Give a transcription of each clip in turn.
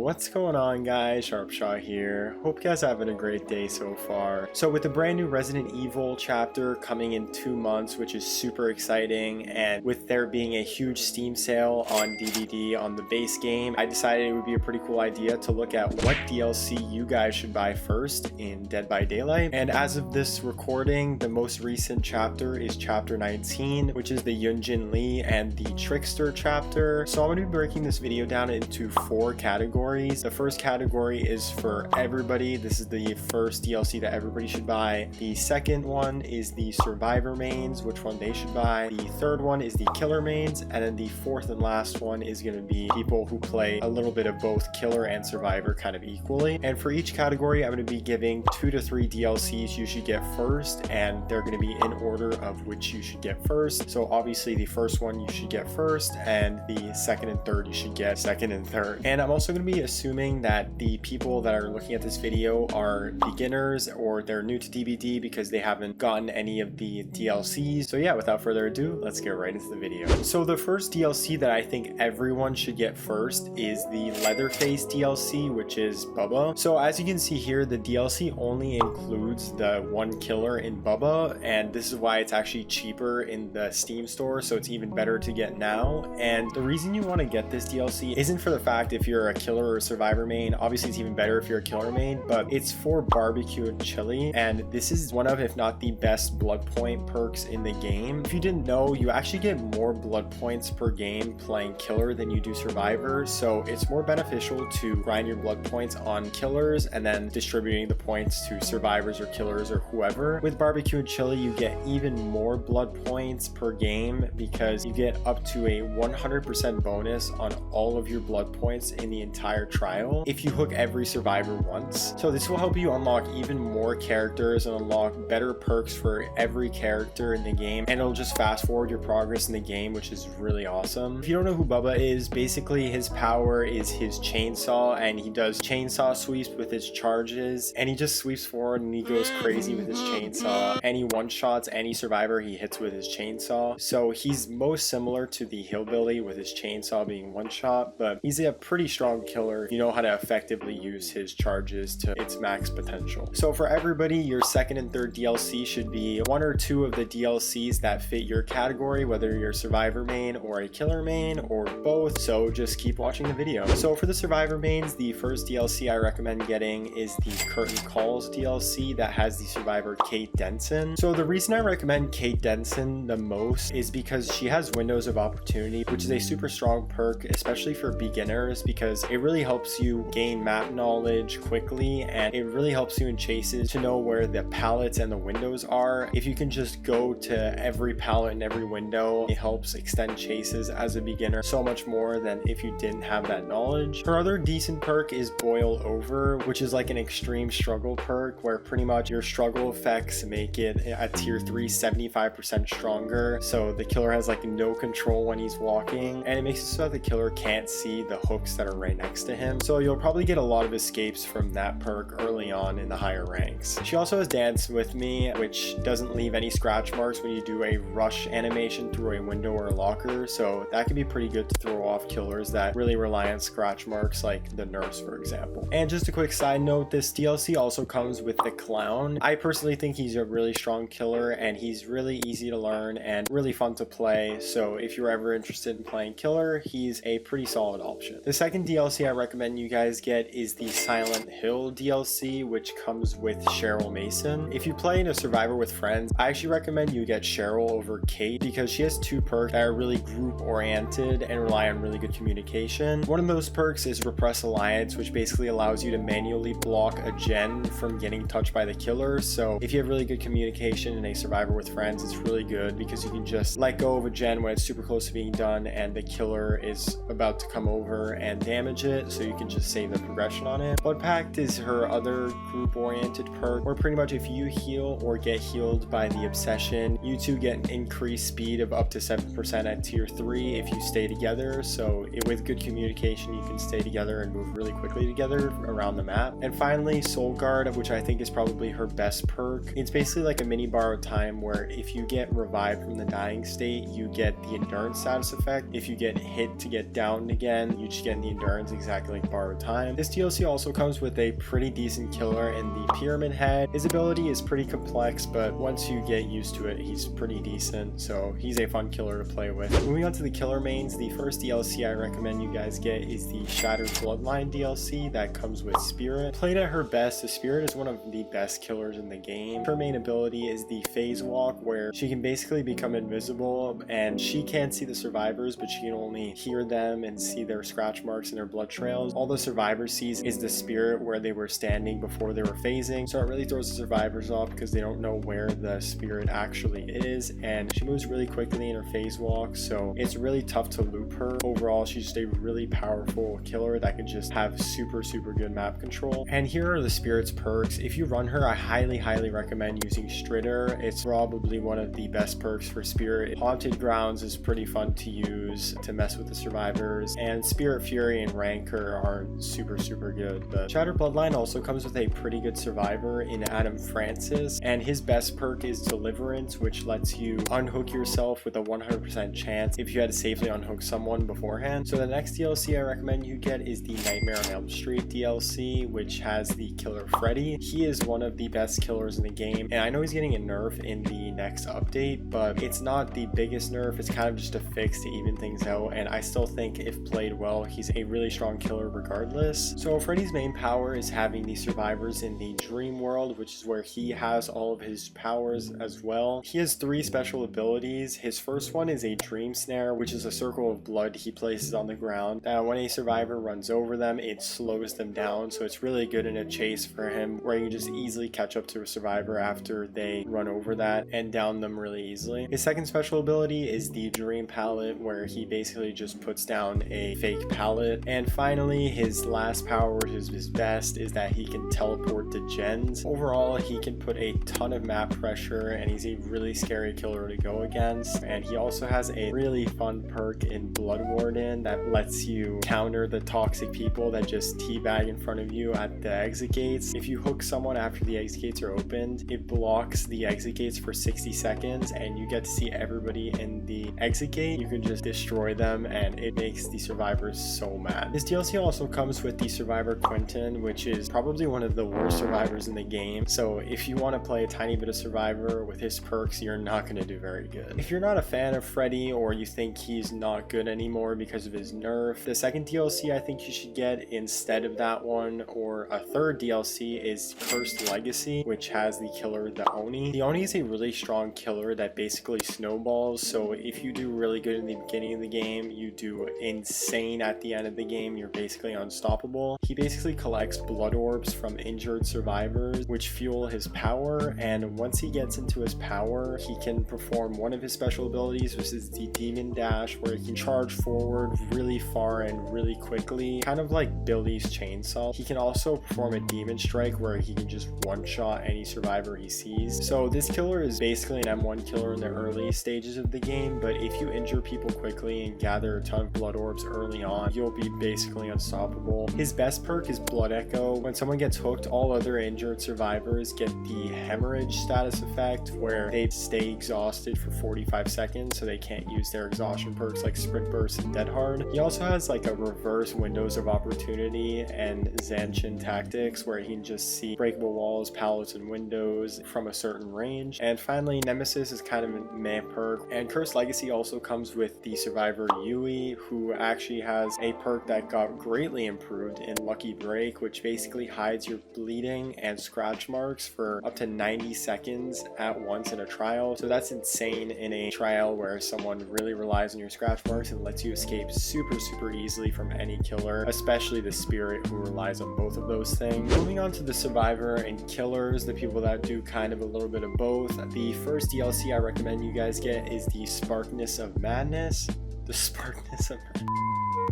What's going on, guys? Sharpshot here. Hope you guys are having a great day so far. So with the brand new Resident Evil chapter coming in 2 months, which is super exciting, and with there being a huge Steam sale on DBD on the base game, I decided it would be a pretty cool idea to look at what DLC you guys should buy first in Dead by Daylight. And as of this recording, the most recent chapter is chapter 19, which is the Yun-Jin and the Trickster chapter. So I'm going to be breaking this video down into 4 categories. The first category is for everybody. This is the first DLC that everybody should buy. The second one is the survivor mains, which one they should buy. The third one is the killer mains, and then the fourth and last one is going to be people who play a little bit of both killer and survivor kind of equally. And for each category, I'm going to be giving 2 to 3 DLCs you should get first, and they're going to be in order of which you should get first. So obviously the first one you should get first, and the second and third you should get second and third. And I'm also going to be assuming that the people that are looking at this video are beginners or they're new to DBD because they haven't gotten any of the DLCs. So yeah, without further ado, let's get right into the video. So the first DLC that I think everyone should get first is the Leatherface DLC, which is Bubba. So as you can see here, the DLC only includes the one killer in Bubba, and this is why it's actually cheaper in the Steam store, so it's even better to get now. And the reason you want to get this DLC isn't for the fact if you're a killer or a survivor main. Obviously it's even better if you're a killer main, but it's for barbecue and chili, and this is one of, if not the best blood point perks in the game. If you didn't know, you actually get more blood points per game playing killer than you do survivor, so it's more beneficial to grind your blood points on killers and then distributing the points to survivors or killers or whoever. With barbecue and chili, you get even more blood points per game because you get up to a 100% bonus on all of your blood points in the entire trial if you hook every survivor once. So this will help you unlock even more characters and unlock better perks for every character in the game, and it'll just fast forward your progress in the game, which is really awesome. If you don't know who Bubba is, basically his power is his chainsaw, and he does chainsaw sweeps with his charges, and he just sweeps forward and he goes crazy with his chainsaw, and he one-shots any survivor he hits with his chainsaw. So he's most similar to the hillbilly with his chainsaw being one shot, but he's a pretty strong killer if you know how to effectively use his charges to its max potential. So for everybody, your second and third DLC should be 1 or 2 of the DLCs that fit your category, whether you're a survivor main or a killer main or both. So just keep watching the video. So for the survivor mains, the first DLC I recommend getting is the Curtain Calls DLC that has the survivor Kate Denson. So the reason I recommend Kate Denson the most is because she has Windows of Opportunity, which is a super strong perk, especially for beginners, because it really helps you gain map knowledge quickly, and it really helps you in chases to know where the pallets and the windows are. If you can just go to every pallet and every window, it helps extend chases as a beginner so much more than if you didn't have that knowledge. Her other decent perk is Boil Over, which is like an extreme struggle perk where pretty much your struggle effects make it at tier 3 75% stronger, so the killer has like no control when he's walking, and it makes it so that the killer can't see the hooks that are right next to him. So you'll probably get a lot of escapes from that perk early on in the higher ranks. She also has Dance With Me, which doesn't leave any scratch marks when you do a rush animation through a window or a locker, so that can be pretty good to throw off killers that really rely on scratch marks, like the nurse for example. And just a quick side note, this DLC also comes with the Clown. I personally think he's a really strong killer, and he's really easy to learn and really fun to play, so if you're ever interested in playing killer, he's a pretty solid option. The second DLC I recommend you guys get is the Silent Hill DLC, which comes with Cheryl Mason. If you play in a survivor with friends, I actually recommend you get Cheryl over Kate because she has 2 perks that are really group oriented and rely on really good communication. One of those perks is Repress Alliance, which basically allows you to manually block a gen from getting touched by the killer. So if you have really good communication in a survivor with friends, it's really good because you can just let go of a gen when it's super close to being done and the killer is about to come over and damage it, so you can just save the progression on it. Blood Pact is her other group oriented perk where pretty much if you heal or get healed by the obsession, you two get an increased speed of up to 7% at tier 3 if you stay together. So with good communication you can stay together and move really quickly together around the map. And finally, Soul Guard, which I think is probably her best perk. It's basically like a mini borrowed time where if you get revived from the dying state, you get the endurance status effect. If you get hit to get downed again, you just get the endurance exact exactly like borrowed time. This DLC also comes with a pretty decent killer in the Pyramid Head. His ability is pretty complex, but once you get used to it, he's pretty decent, so he's a fun killer to play with. Moving on to the killer mains, the first DLC I recommend you guys get is the Shattered Bloodline DLC that comes with Spirit. Played at her best, the Spirit is one of the best killers in the game. Her main ability is the Phase Walk, where she can basically become invisible and she can't see the survivors, but she can only hear them and see their scratch marks and their blood trails. All the survivor sees is the Spirit where they were standing before they were phasing, so it really throws the survivors off because they don't know where the Spirit actually is, and she moves really quickly in her Phase Walk, so it's really tough to loop her. Overall, she's just a really powerful killer that can just have super good map control. And here are the Spirit's perks. If you run her, I highly recommend using Stritter. It's probably one of the best perks for Spirit. Haunted Grounds is pretty fun to use to mess with the survivors, and Spirit Fury and Rancor are super good. The Shattered Bloodline also comes with a pretty good survivor in Adam Francis, and his best perk is Deliverance, which lets you unhook yourself with a 100% chance if you had to safely unhook someone beforehand. So the next DLC I recommend you get is the Nightmare on Elm Street DLC, which has the killer Freddy. He is one of the best killers in the game, and I know he's getting a nerf in the next update, but it's not the biggest nerf. It's kind of just a fix to even things out, and I still think if played well, he's a really strong killer regardless. So Freddy's main power is having the survivors in the dream world, which is where he has all of his powers as well. He has 3 special abilities. His first one is a dream snare, which is a circle of blood he places on the ground. Now when a survivor runs over them, it slows them down, so it's really good in a chase for him where you can just easily catch up to a survivor after they run over that and down them really easily. His second special ability is the dream pallet, where he basically just puts down a fake pallet. And finally, his last power, which is his best, is that he can teleport to gens. Overall, he can put a ton of map pressure, and he's a really scary killer to go against. And he also has a really fun perk in Blood Warden that lets you counter the toxic people that just teabag in front of you at the exit gates. If you hook someone after the exit gates are opened, it blocks the exit gates for 60 seconds, and you get to see everybody in the exit gate. You can just destroy them, and it makes the survivors so mad. This DLC also comes with the survivor Quentin, which is probably one of the worst survivors in the game. So if you want to play a tiny bit of survivor with his perks, you're not going to do very good. If you're not a fan of Freddy, or you think he's not good anymore because of his nerf, the second DLC I think you should get instead of that one, or a third DLC, is Cursed Legacy, which has the killer the Oni. The Oni is a really strong killer that basically snowballs, so if you do really good in the beginning of the game, you do insane at the end of the game, you're basically unstoppable. He basically collects blood orbs from injured survivors, which fuel his power, and once he gets into his power, he can perform one of his special abilities, which is the Demon Dash, where he can charge forward really far and really quickly, kind of like Billy's chainsaw. He can also perform a Demon Strike, where he can just one-shot any survivor he sees. So this killer is basically an M1 killer in the early stages of the game, but if you injure people quickly and gather a ton of blood orbs early on, you'll be basically unstoppable. His best perk is Blood Echo. When someone gets hooked, all other injured survivors get the hemorrhage status effect, where they stay exhausted for 45 seconds, so they can't use their exhaustion perks like Sprint Burst and Dead Hard. He also has like a reverse Windows of Opportunity and Zanshin Tactics, where he can just see breakable walls, pallets, and windows from a certain range. And finally, Nemesis is kind of a meh perk. And Cursed Legacy also comes with the survivor Yui, who actually has a perk that got greatly improved in Lucky Break, which basically hides your bleeding and scratch marks for up to 90 seconds at once in a trial. So that's insane in a trial where someone really relies on your scratch marks and lets you escape super easily from any killer, especially the Spirit, who relies on both of those things. Moving on to the survivor and killers, the people that do kind of a little bit of both. The first DLC I recommend you guys get is the Sparkness of Madness. The Sparkness of Madness.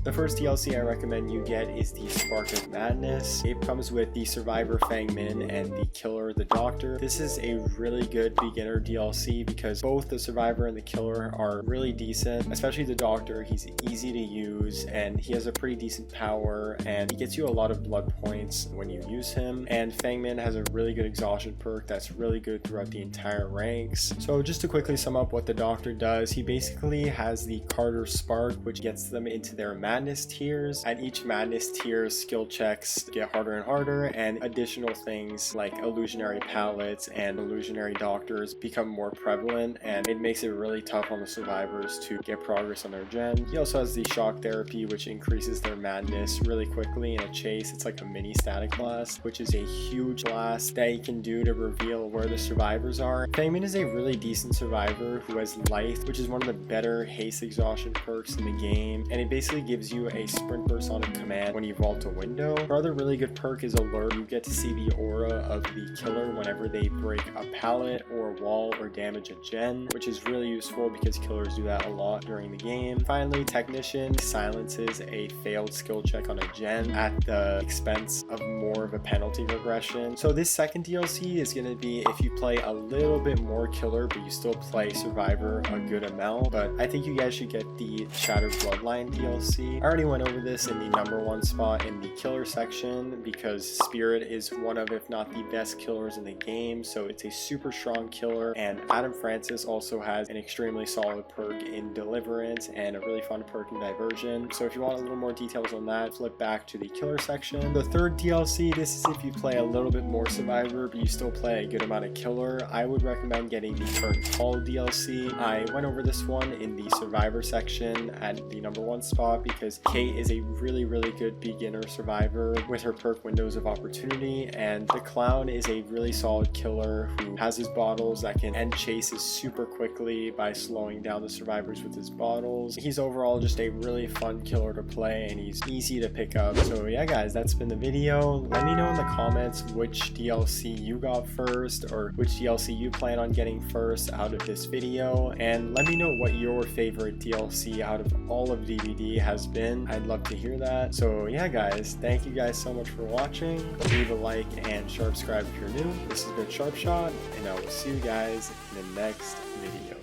The first DLC I recommend you get is the Spark of Madness. It comes with the survivor Fang Min and the killer the Doctor. This is a really good beginner DLC because both the survivor and the killer are really decent, especially the Doctor. He's easy to use and he has a pretty decent power and he gets you a lot of blood points when you use him. And Fang Min has a really good exhaustion perk that's really good throughout the entire ranks. So just to quickly sum up what the Doctor does, he basically has the Carter Spark, which gets them into their madness. madness tiers. At each madness tier, skill checks get harder and harder, and additional things like illusionary palettes and illusionary doctors become more prevalent, and it makes it really tough on the survivors to get progress on their gen. He also has the shock therapy, which increases their madness really quickly in a chase. It's like a mini static blast, which is a huge blast that you can do to reveal where the survivors are. Fangman is a really decent survivor who has life, which is one of the better haste exhaustion perks in the game, and it basically gives you a sprint burst on a command when you vault a window. Another really good perk is alert. You get to see the aura of the killer whenever they break a pallet or a wall or damage a gen, which is really useful because killers do that a lot during the game. Finally, technician silences a failed skill check on a gen at the expense of more of a penalty regression. So this second DLC is going to be if you play a little bit more killer but you still play survivor a good amount, but I think you guys should get the Shattered Bloodline DLC. I already went over this in the #1 spot in the killer section because Spirit is one of, if not the best killers in the game, so it's a super strong killer, and Adam Francis also has an extremely solid perk in Deliverance and a really fun perk in Diversion. So if you want a little more details on that, flip back to the killer section. The third DLC, this is if you play a little bit more survivor but you still play a good amount of killer. I would recommend getting the Curtain Call DLC. I went over this one in the survivor section at the #1 spot because Kate is a really good beginner survivor with her perk Windows of Opportunity, and the Clown is a really solid killer who has his bottles that can end chases super quickly by slowing down the survivors with his bottles. He's overall just a really fun killer to play, and he's easy to pick up. So yeah guys, that's been the video. Let me know in the comments which DLC you got first, or which DLC you plan on getting first out of this video, and let me know what your favorite DLC out of all of DBD has been. I'd love to hear that. So yeah guys, thank you guys so much for watching. Leave a like and subscribe if you're new. This has been Sharpshot, and I will see you guys in the next video.